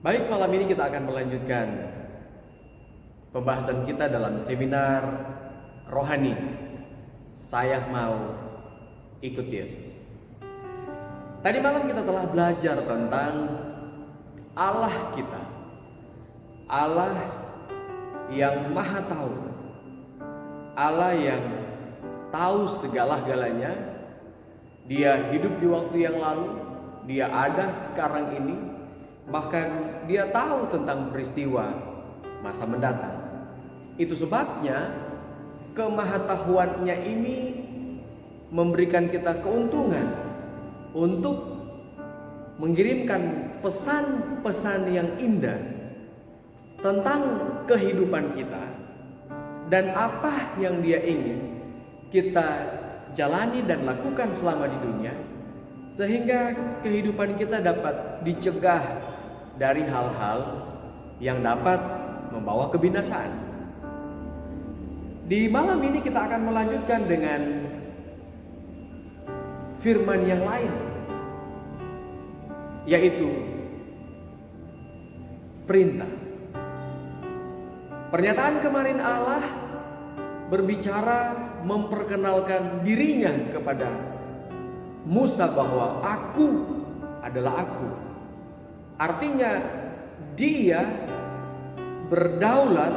Baik, malam ini kita akan melanjutkan pembahasan kita dalam seminar rohani. Saya mau ikut Yesus. Tadi malam kita telah belajar tentang Allah kita, Allah yang maha tahu, Allah yang tahu segala-galanya. Dia hidup di waktu yang lalu, Dia ada sekarang ini, bahkan Dia tahu tentang peristiwa masa mendatang. Itu sebabnya kemahatauannya ini memberikan kita keuntungan untuk mengirimkan pesan-pesan yang indah tentang kehidupan kita dan apa yang Dia ingin kita jalani dan lakukan selama di dunia, sehingga kehidupan kita dapat dicegah dari hal-hal yang dapat membawa kebinasaan. Di malam ini kita akan melanjutkan dengan firman yang lain, yaitu perintah. Pernyataan kemarin Allah berbicara memperkenalkan dirinya kepada Musa bahwa aku adalah aku. Artinya Dia berdaulat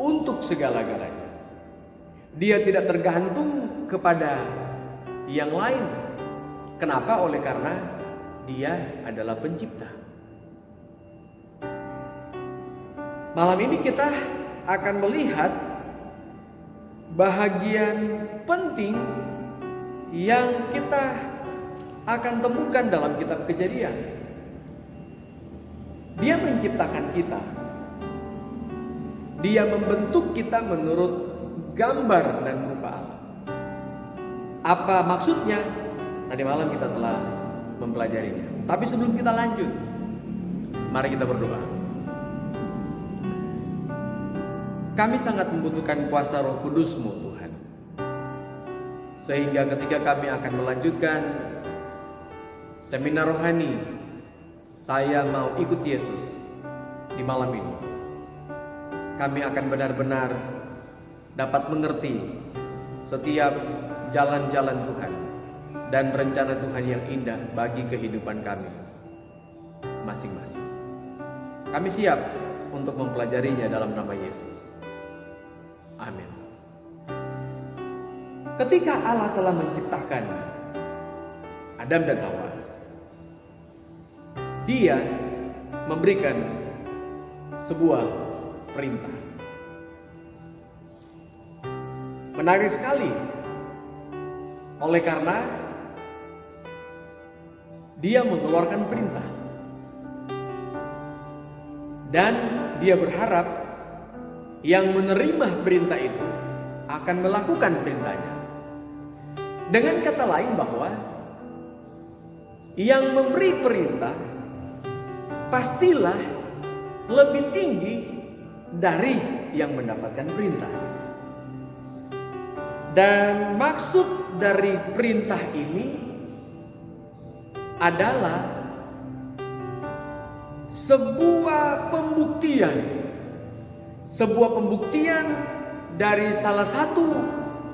untuk segala-galanya. Dia tidak tergantung kepada yang lain. Kenapa? Oleh karena Dia adalah pencipta. Malam ini kita akan melihat bahagian penting yang kita akan temukan dalam kitab Kejadian. Dia menciptakan kita. Dia membentuk kita menurut gambar dan rupa Allah. Apa maksudnya? Tadi malam kita telah mempelajarinya. Tapi sebelum kita lanjut, mari kita berdoa. Kami sangat membutuhkan kuasa Roh Kudus-Mu, Tuhan. Sehingga ketika kami akan melanjutkan seminar rohani, saya mau ikut Yesus di malam ini. Kami akan benar-benar dapat mengerti setiap jalan-jalan Tuhan dan rencana Tuhan yang indah bagi kehidupan kami masing-masing. Kami siap untuk mempelajarinya dalam nama Yesus. Amin. Ketika Allah telah menciptakan Adam dan Hawa, Dia memberikan sebuah perintah. Menarik sekali, oleh karena Dia mengeluarkan perintah dan Dia berharap yang menerima perintah itu akan melakukan perintahnya. Dengan kata lain bahwa yang memberi perintah pastilah lebih tinggi dari yang mendapatkan perintah. Dan maksud dari perintah ini adalah sebuah pembuktian dari salah satu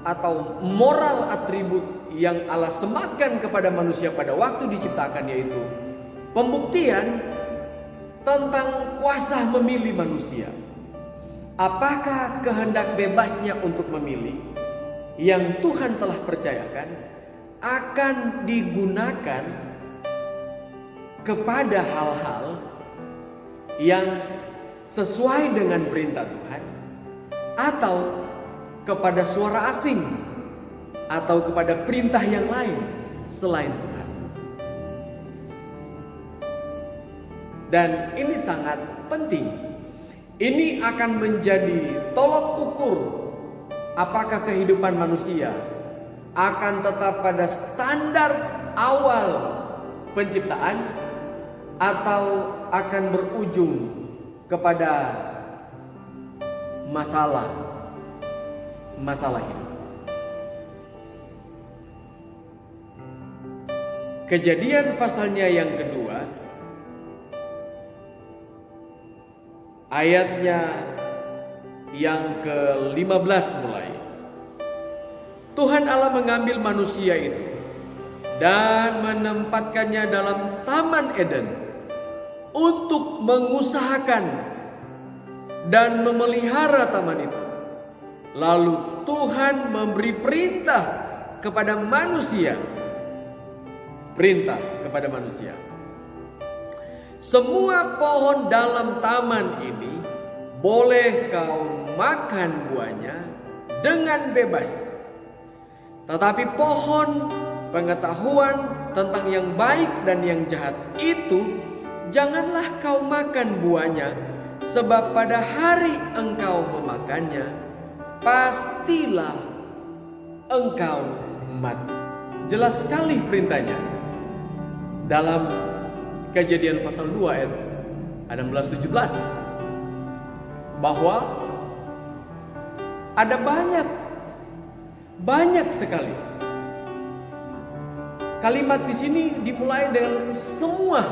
atau moral atribut yang Allah sematkan kepada manusia pada waktu diciptakan, yaitu pembuktian tentang kuasa memilih manusia. Apakah kehendak bebasnya untuk memilih yang Tuhan telah percayakan akan digunakan kepada hal-hal yang sesuai dengan perintah Tuhan, atau kepada suara asing, atau kepada perintah yang lain selain Tuhan. Dan ini sangat penting. Ini akan menjadi tolok ukur apakah kehidupan manusia akan tetap pada standar awal penciptaan atau akan berujung kepada masalah hidup. Kejadian pasalnya yang kedua ayatnya yang ke-15 mulai. Tuhan Allah mengambil manusia itu dan menempatkannya dalam Taman Eden untuk mengusahakan dan memelihara taman itu. Lalu Tuhan memberi perintah kepada manusia. Semua pohon dalam taman ini boleh kau makan buahnya dengan bebas. Tetapi pohon pengetahuan tentang yang baik dan yang jahat itu janganlah kau makan buahnya, sebab pada hari engkau memakannya, pastilah engkau mati. Jelas sekali perintahnya dalam Kejadian pasal 2 ayat 16-17 bahwa ada banyak sekali kalimat di sini dimulai dengan semua,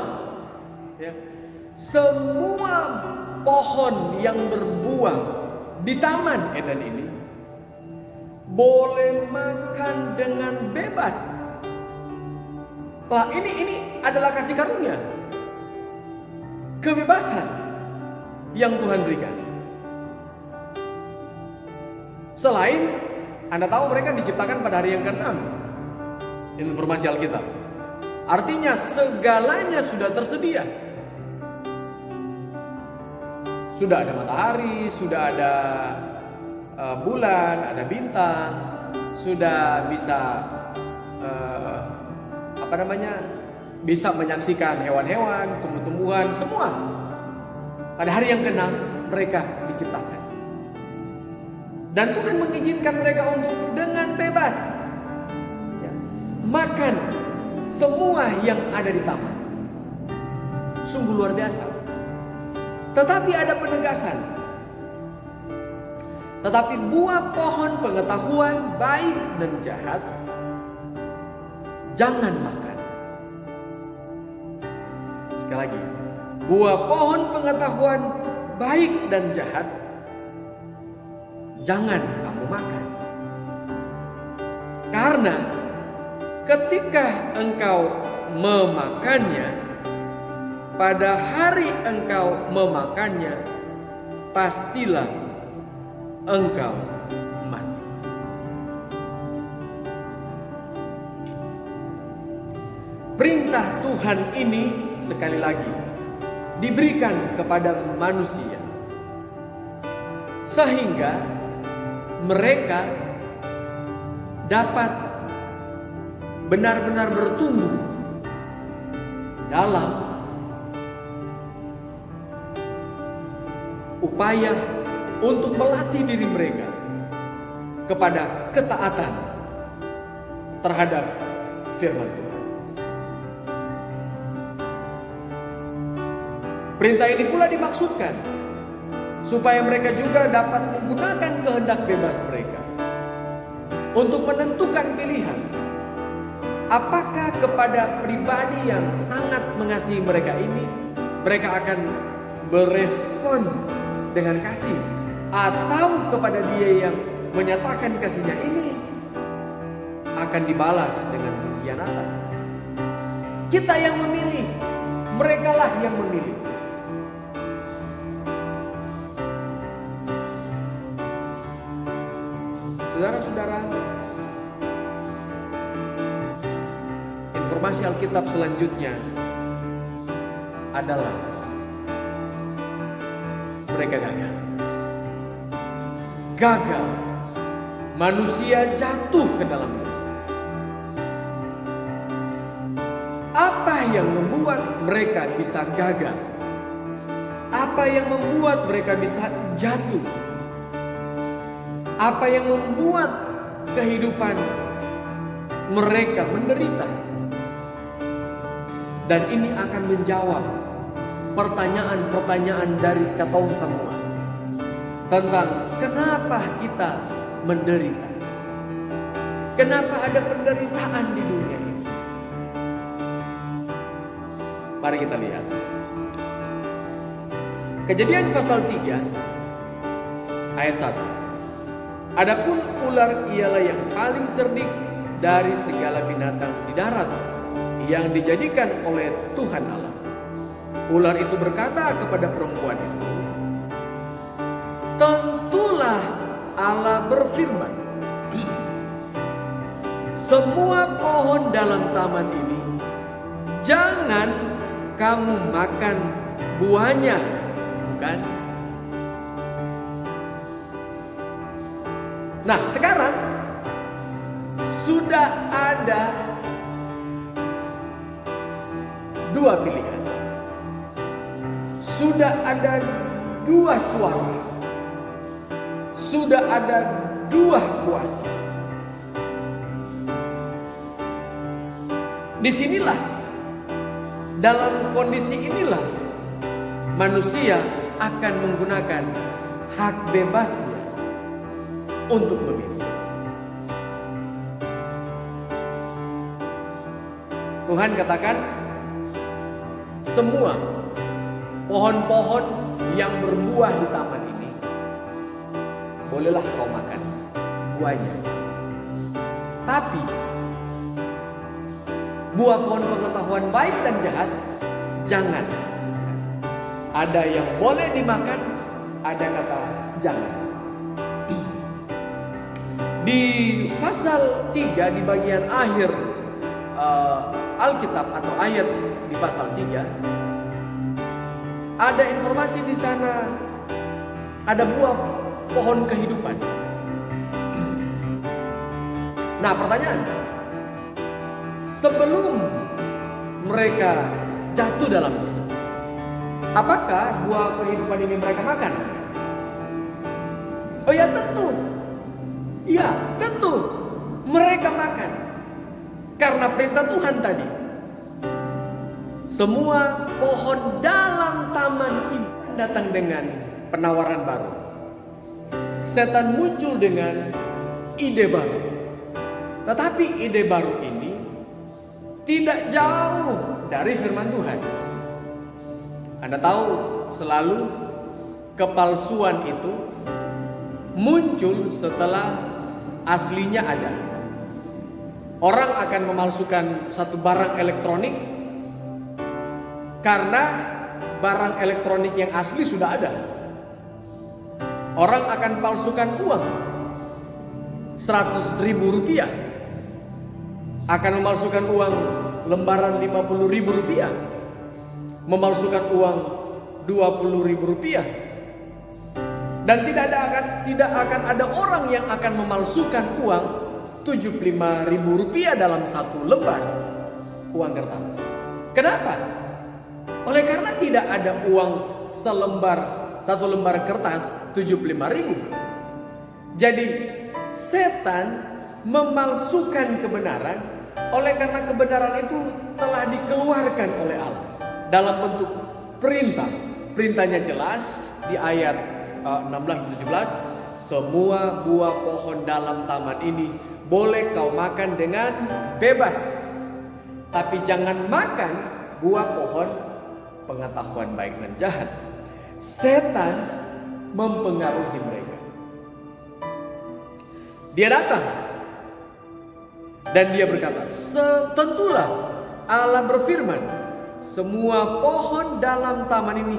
ya, semua pohon yang berbuah di Taman Eden ini boleh makan dengan bebas. Lah ini adalah kasih karunia, kebebasan yang Tuhan berikan. Selain Anda tahu mereka diciptakan pada hari yang ke-6, informasi Alkitab. Artinya segalanya sudah tersedia. Sudah ada matahari, sudah ada bulan, ada bintang, sudah bisa bisa menyaksikan hewan-hewan, tumbuh-tumbuhan, semua. Pada hari yang ke-6 mereka diciptakan. Dan Tuhan mengizinkan mereka untuk dengan bebas, ya, makan semua yang ada di taman. Sungguh luar biasa. Tetapi ada penegasan. Tetapi buah pohon pengetahuan baik dan jahat jangan makan. Sekali lagi, buah pohon pengetahuan baik dan jahat jangan kamu makan. Karena ketika engkau memakannya, pada hari engkau memakannya, pastilah engkau mati. Perintah Tuhan ini sekali lagi diberikan kepada manusia sehingga mereka dapat benar-benar bertumbuh dalam upaya untuk melatih diri mereka kepada ketaatan terhadap firman Tuhan. Perintah ini pula dimaksudkan supaya mereka juga dapat menggunakan kehendak bebas mereka untuk menentukan pilihan. Apakah kepada pribadi yang sangat mengasihi mereka ini, mereka akan berespon dengan kasih, atau kepada dia yang menyatakan kasihnya ini akan dibalas dengan pengkhianatan. Kita yang memilih, merekalah yang memilih. Saudara-saudara, informasi Alkitab selanjutnya adalah mereka gagal. Manusia jatuh ke dalam dosa. Apa yang membuat mereka bisa gagal? Apa yang membuat mereka bisa jatuh? Apa yang membuat kehidupan mereka menderita? Dan ini akan menjawab pertanyaan-pertanyaan dari katong semua tentang kenapa kita menderita. Kenapa ada penderitaan di dunia ini? Mari kita lihat. Kejadian pasal 3 ayat 1. Adapun ular ialah yang paling cerdik dari segala binatang di darat yang dijadikan oleh Tuhan Allah. Ular itu berkata kepada perempuan itu, tentulah Allah berfirman, semua pohon dalam taman ini jangan kamu makan buahnya, bukan? Nah, sekarang sudah ada dua pilihan. Sudah ada dua suara. Sudah ada dua kuasa. Disinilah, dalam kondisi inilah, manusia akan menggunakan hak bebasnya untuk memilih. Tuhan katakan, semua pohon-pohon yang berbuah di taman ini bolehlah kau makan buahnya. Tapi buah pohon pengetahuan baik dan jahat jangan. Ada yang boleh dimakan, ada kata jangan. Di pasal 3 di bagian akhir Alkitab atau ayat di pasal 3 ada informasi di sana, ada buah pohon kehidupan. Nah, pertanyaan, sebelum mereka jatuh dalam dosa, apakah buah kehidupan ini mereka makan? Oh ya, tentu. Ya, tentu mereka makan. Karena perintah Tuhan tadi. Semua pohon dalam taman ini datang dengan penawaran baru. Setan muncul dengan ide baru. Tetapi ide baru ini tidak jauh dari firman Tuhan. Anda tahu, selalu kepalsuan itu muncul setelah aslinya ada. Orang akan memalsukan satu barang elektronik karena barang elektronik yang asli sudah ada. Orang akan palsukan uang 100.000 rupiah, akan memalsukan uang lembaran 50.000 rupiah, memalsukan uang 20.000 rupiah. Dan tidak akan ada orang yang akan memalsukan uang 75.000 rupiah dalam satu lembar uang kertas. Kenapa? Oleh karena tidak ada uang satu lembar kertas 75.000. Jadi setan memalsukan kebenaran oleh karena kebenaran itu telah dikeluarkan oleh Allah dalam bentuk perintah. Perintahnya jelas di ayat 16-17, semua buah pohon dalam taman ini boleh kau makan dengan bebas, tapi jangan makan buah pohon pengetahuan baik dan jahat. Setan mempengaruhi mereka. Dia datang dan dia berkata, tentulah Allah berfirman, semua pohon dalam taman ini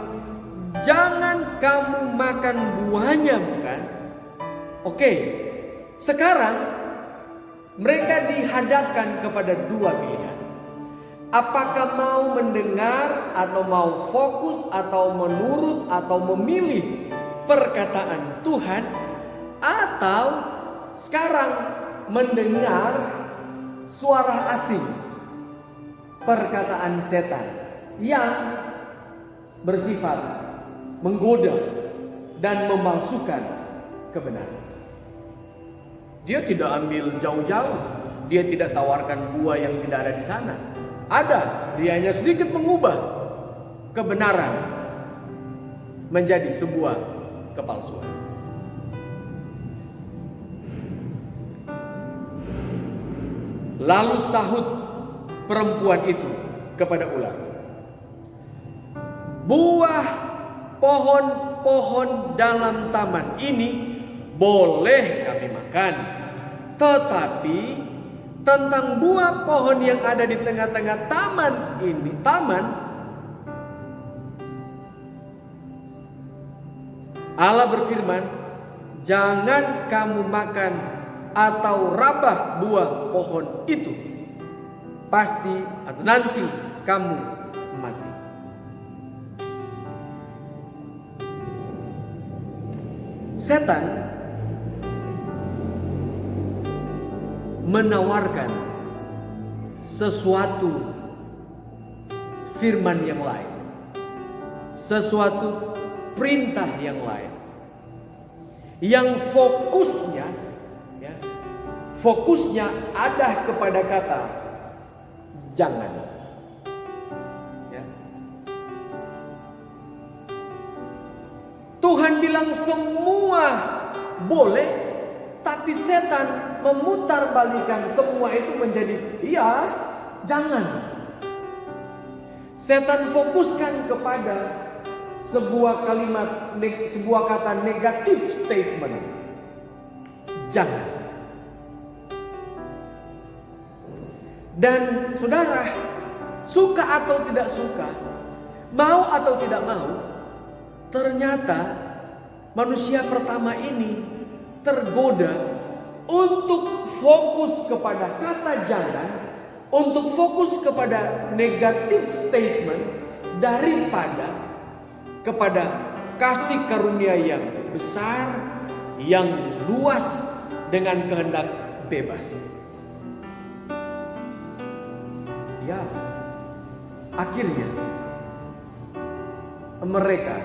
jangan kamu makan buahnya, bukan? Oke, sekarang mereka dihadapkan kepada dua pilihan. Apakah mau mendengar atau mau fokus atau menurut atau memilih perkataan Tuhan, atau sekarang mendengar suara asing, perkataan setan yang bersifat menggoda dan memalsukan kebenaran. Dia tidak ambil jauh-jauh, dia tidak tawarkan buah yang tidak ada di sana. Ada, dia hanya sedikit mengubah kebenaran menjadi sebuah kepalsuan. Lalu sahut perempuan itu kepada ular, buah pohon-pohon dalam taman ini boleh kami makan. Tetapi tentang buah pohon yang ada di tengah-tengah taman ini, Allah berfirman, jangan kamu makan atau rabah buah pohon itu. Pasti atau nanti kamu mati. Setan menawarkan sesuatu firman yang lain, sesuatu perintah yang lain, yang fokusnya ada kepada kata jangan. Tuhan bilang semua boleh, tapi setan memutarbalikan semua itu menjadi iya, jangan. Setan fokuskan kepada sebuah kalimat, sebuah kata negatif statement. Jangan. Dan saudara, suka atau tidak suka, mau atau tidak mau, ternyata manusia pertama ini tergoda untuk fokus kepada kata jangan, untuk fokus kepada negatif statement daripada kepada kasih karunia yang besar, yang luas dengan kehendak bebas. Ya, akhirnya mereka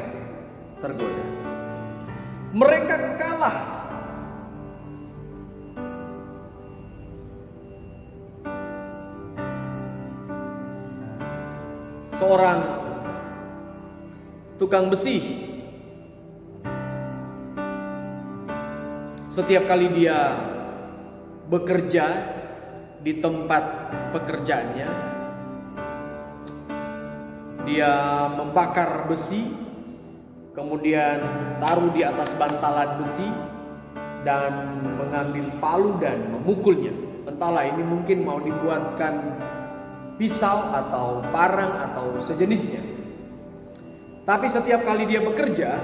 tergoda. Mereka kalah. Seorang tukang besi, setiap kali dia bekerja di tempat pekerjaannya, dia membakar besi, kemudian taruh di atas bantalan besi dan mengambil palu dan memukulnya. Entahlah ini mungkin mau dibuatkan pisau atau parang atau sejenisnya. Tapi setiap kali dia bekerja,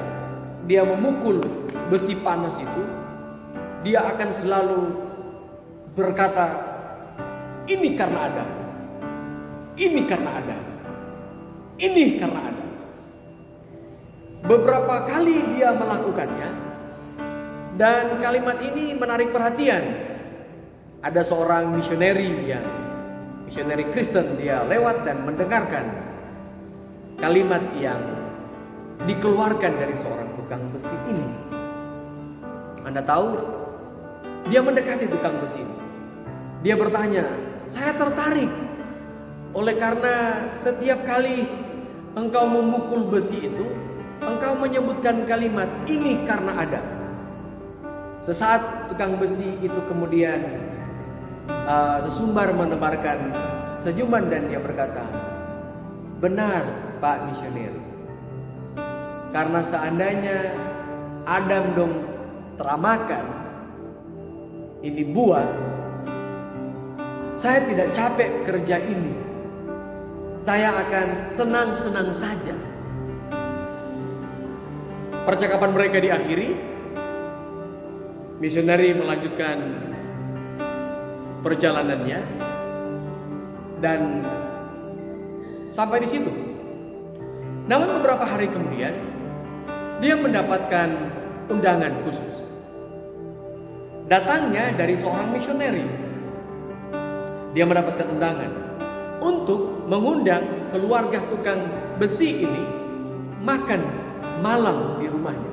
dia memukul besi panas itu, dia akan selalu berkata, ini karena ada, ini karena ada, ini karena ada. Beberapa kali dia melakukannya, dan kalimat ini menarik perhatian. Ada seorang misioneri Kristen, dia lewat dan mendengarkan kalimat yang dikeluarkan dari seorang tukang besi ini. Anda tahu, dia mendekati tukang besi ini. Dia bertanya, saya tertarik oleh karena setiap kali engkau memukul besi itu, engkau menyebutkan kalimat ini karena ada. Sesaat tukang besi itu kemudian sesumbar menebarkan senyuman dan dia berkata, benar Pak misioneri, karena seandainya Adam dong teramakan ini buah, saya tidak capek kerja ini, saya akan senang-senang saja. Percakapan mereka diakhiri, misioneri melanjutkan perjalanannya dan sampai di situ. Namun beberapa hari kemudian dia mendapatkan undangan khusus. Datangnya dari seorang misioneri. Dia mendapatkan undangan untuk mengundang keluarga tukang besi ini makan malam di rumahnya.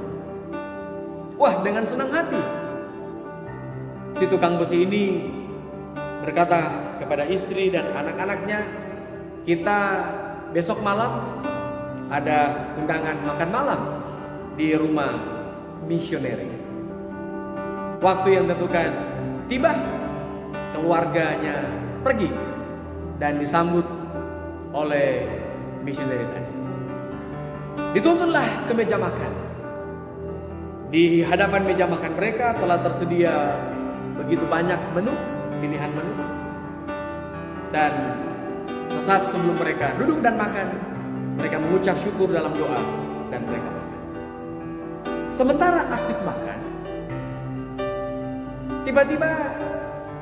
Wah, dengan senang hati si tukang besi ini berkata kepada istri dan anak-anaknya, kita besok malam ada undangan makan malam di rumah misioneri. Waktu yang tentukan tiba, keluarganya pergi dan disambut oleh misioneri tadi. Dituntunlah ke meja makan. Di hadapan meja makan mereka telah tersedia begitu banyak menu, pilihan menu. Dan sesaat sebelum mereka duduk dan makan, mereka mengucap syukur dalam doa dan mereka makan. Sementara asik makan, tiba-tiba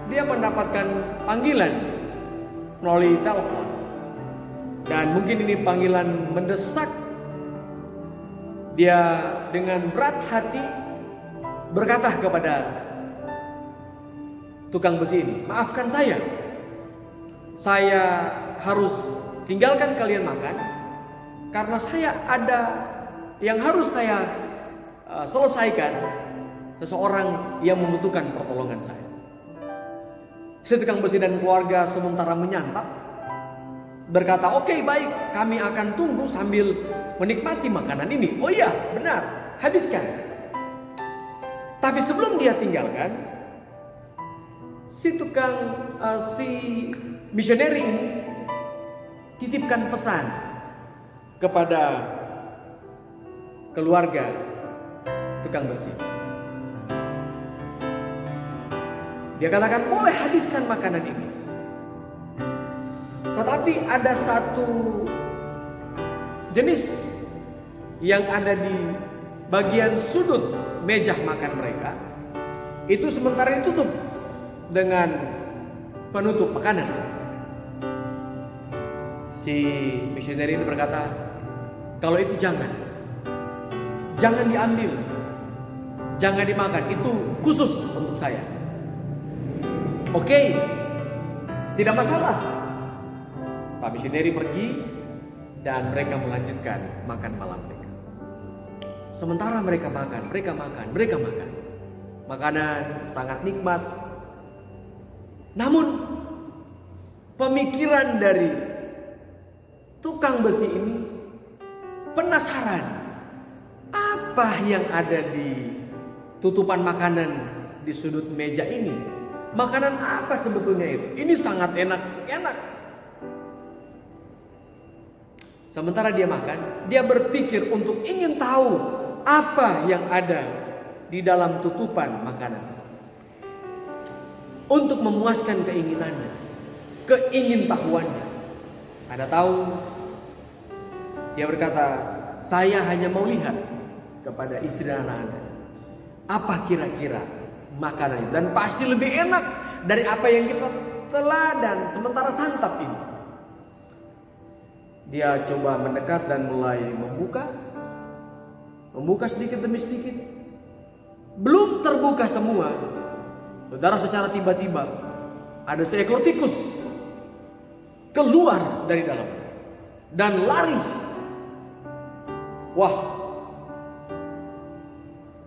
dia mendapatkan panggilan melalui telepon. Dan mungkin ini panggilan mendesak. Dia dengan berat hati berkata kepada tukang besi ini, "Maafkan saya harus tinggalkan kalian makan karena saya ada yang harus saya selesaikan, seseorang yang membutuhkan pertolongan saya." Si tukang besi dan keluarga sementara menyantap, berkata, "Oke, baik, kami akan tunggu sambil menikmati makanan ini." Oh iya, benar, habiskan. Tapi sebelum dia tinggalkan, si misioneri ini titipkan pesan kepada keluarga tukang besi. Dia katakan, "Boleh habiskan makanan ini. Tetapi ada satu jenis yang ada di bagian sudut meja makan mereka, itu sementara ditutup dengan penutup makanan." Si misioneri ini berkata, "Kalau itu jangan diambil, jangan dimakan, itu khusus untuk saya." "Oke, tidak masalah." Pak misioneri pergi dan mereka melanjutkan makan malam mereka. Sementara mereka makan. Makanan sangat nikmat. Namun pemikiran dari tukang besi ini penasaran. Apa yang ada di tutupan makanan di sudut meja ini? Makanan apa sebetulnya itu? Ini sangat enak. Sementara dia makan, dia berpikir untuk ingin tahu apa yang ada di dalam tutupan makanan. Untuk memuaskan keinginannya, keingintahuannya. Anda tahu, dia berkata, "Saya hanya mau lihat kepada istri dan anak-anak. Apa kira-kira makanan itu? Dan pasti lebih enak dari apa yang kita telah dan sementara santap ini." Dia coba mendekat dan mulai membuka sedikit demi sedikit. Belum terbuka semua, saudara, secara tiba-tiba ada seekor tikus keluar dari dalam dan lari. Wah,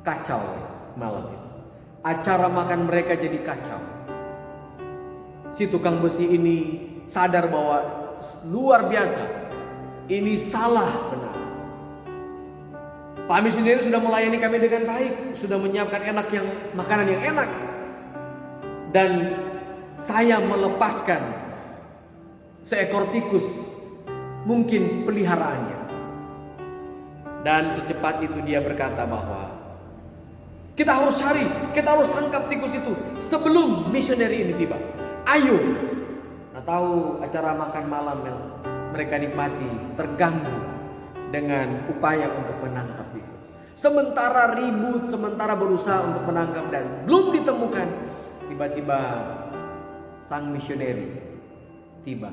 kacau malam itu. Acara makan mereka jadi kacau. Si tukang besi ini sadar bahwa luar biasa, ini salah benar. Pak misioneri sudah melayani kami dengan baik, sudah menyiapkan makanan yang enak, dan saya melepaskan seekor tikus, mungkin peliharaannya. Dan secepat itu dia berkata bahwa kita harus cari, kita harus tangkap tikus itu sebelum misioneri ini tiba. Ayo. Nah, tahu acara makan malam yang mereka nikmati terganggu dengan upaya untuk menangkap tikus. Sementara ribut, sementara berusaha untuk menangkap dan belum ditemukan, tiba-tiba sang misioneri tiba.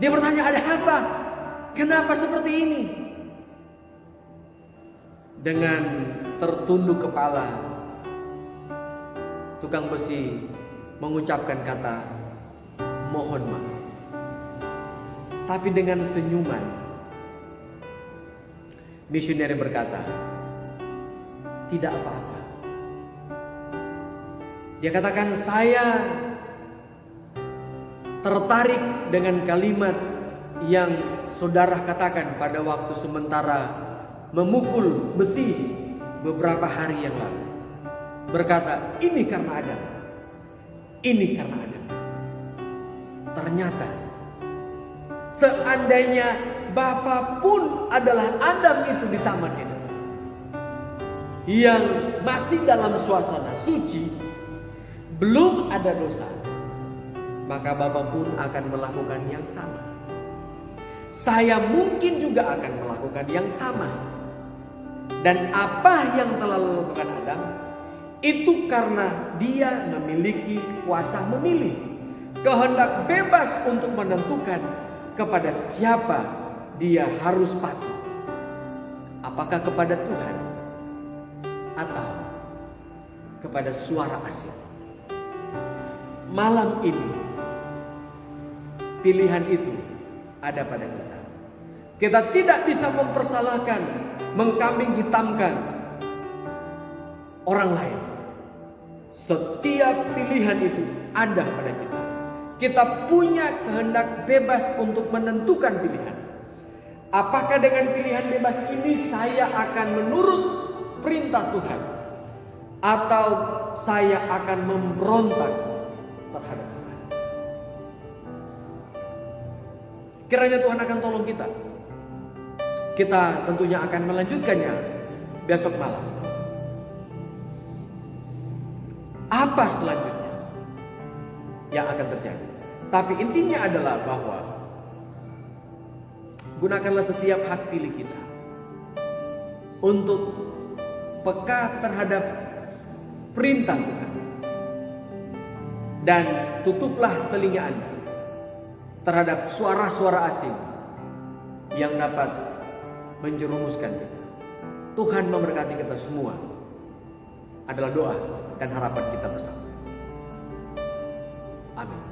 Dia bertanya, "Ada apa? Kenapa seperti ini?" Dengan tertunduk kepala, tukang besi mengucapkan kata mohon maaf. Tapi dengan senyuman, misioneri berkata, "Tidak apa-apa." Dia katakan, "Saya tertarik dengan kalimat yang saudara katakan pada waktu sementara memukul besi beberapa hari yang lalu. Berkata, ini karena Adam. Ini karena Adam." Ternyata seandainya Bapa pun adalah Adam itu di Taman Eden, yang masih dalam suasana suci, belum ada dosa, maka Bapa pun akan melakukan yang sama. Saya mungkin juga akan melakukan yang sama. Dan apa yang telah dilakukan Adam, itu karena dia memiliki kuasa memilih, kehendak bebas untuk menentukan kepada siapa dia harus patuh. Apakah kepada Tuhan atau kepada suara asing. Malam ini pilihan itu ada pada kita. Kita tidak bisa mempersalahkan, mengkambing hitamkan orang lain. Setiap pilihan itu ada pada kita. Kita punya kehendak bebas untuk menentukan pilihan. Apakah dengan pilihan bebas ini saya akan menurut perintah Tuhan, atau saya akan memberontak terhadap Tuhan? Kiranya Tuhan akan tolong kita. Kita tentunya akan melanjutkannya besok malam. Apa selanjutnya yang akan terjadi? Tapi intinya adalah bahwa gunakanlah setiap hak pilih kita untuk peka terhadap perintah Tuhan. Dan tutuplah telinga Anda terhadap suara-suara asing yang dapat menjerumuskan kita. Tuhan memberkati kita semua. Adalah doa dan harapan kita bersama. Amin.